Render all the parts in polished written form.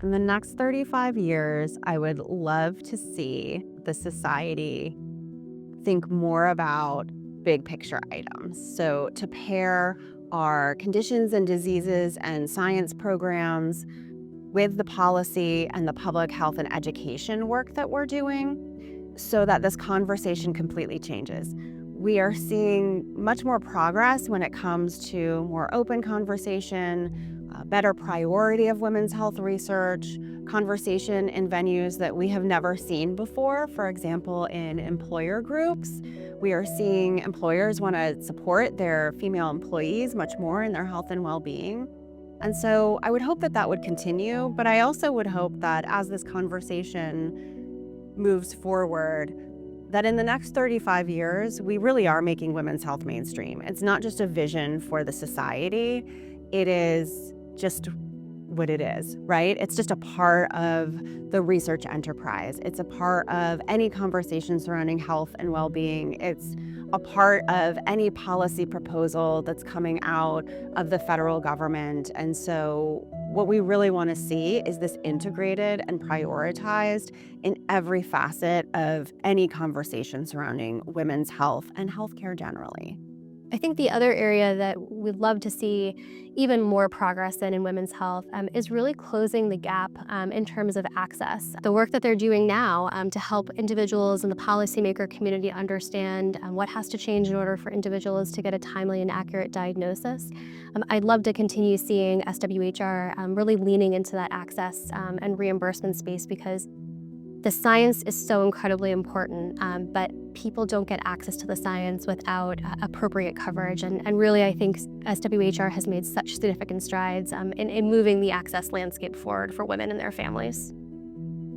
In the next 35 years, I would love to see the society think more about big picture items. So, to pair our conditions and diseases and science programs with the policy and the public health and education work that we're doing so that this conversation completely changes. We are seeing much more progress when it comes to more open conversation, better priority of women's health research, conversation in venues that we have never seen before. For example, in employer groups, we are seeing employers want to support their female employees much more in their health and well-being. And so I would hope that that would continue, but I also would hope that as this conversation moves forward, that in the next 35 years, we really are making women's health mainstream. It's not just a vision for the society, it is just what it is, right? It's just a part of the research enterprise. It's a part of any conversation surrounding health and well-being. It's a part of any policy proposal that's coming out of the federal government. And so what we really want to see is this integrated and prioritized in every facet of any conversation surrounding women's health and healthcare generally. I think the other area that we'd love to see even more progress in women's health is really closing the gap in terms of access. The work that they're doing now to help individuals in the policymaker community understand what has to change in order for individuals to get a timely and accurate diagnosis. I'd love to continue seeing SWHR really leaning into that access and reimbursement space, because the science is so incredibly important, but people don't get access to the science without appropriate coverage. And really, I think SWHR has made such significant strides in moving the access landscape forward for women and their families.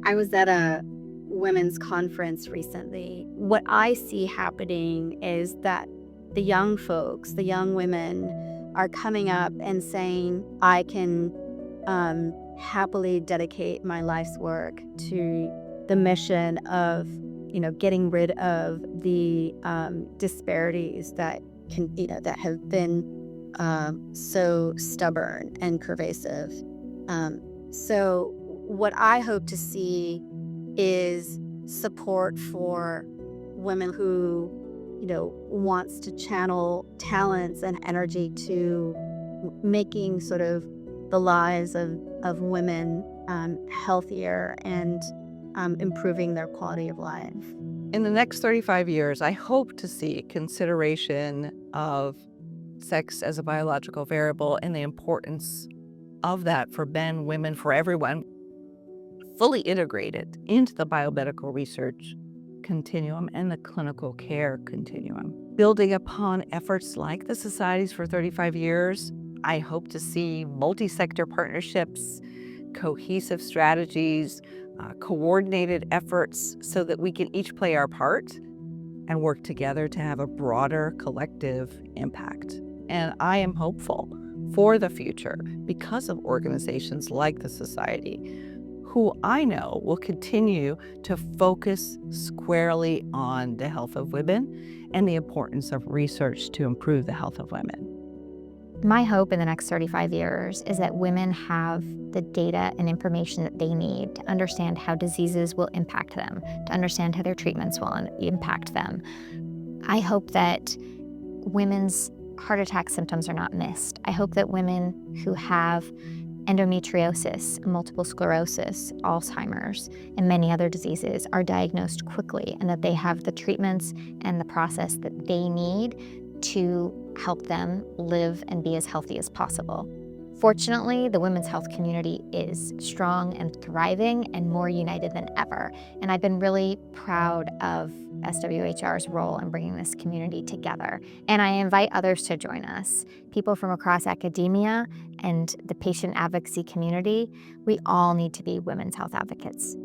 I was at a women's conference recently. What I see happening is that the young folks, the young women, are coming up and saying, I can happily dedicate my life's work to the mission of, getting rid of the disparities that that have been so stubborn and pervasive. So what I hope to see is support for women who, wants to channel talents and energy to making sort of the lives of women healthier and improving their quality of life. In the next 35 years, I hope to see consideration of sex as a biological variable and the importance of that for men, women, for everyone, fully integrated into the biomedical research continuum and the clinical care continuum. Building upon efforts like the Societies for 35 Years, I hope to see multi-sector partnerships, cohesive strategies, coordinated efforts so that we can each play our part and work together to have a broader collective impact. And I am hopeful for the future because of organizations like the Society, who I know will continue to focus squarely on the health of women and the importance of research to improve the health of women. My hope in the next 35 years is that women have the data and information that they need to understand how diseases will impact them, to understand how their treatments will impact them. I hope that women's heart attack symptoms are not missed. I hope that women who have endometriosis, multiple sclerosis, Alzheimer's, and many other diseases are diagnosed quickly, and that they have the treatments and the process that they need to help them live and be as healthy as possible. Fortunately, the women's health community is strong and thriving and more united than ever. And I've been really proud of SWHR's role in bringing this community together. And I invite others to join us. People from across academia and the patient advocacy community, we all need to be women's health advocates.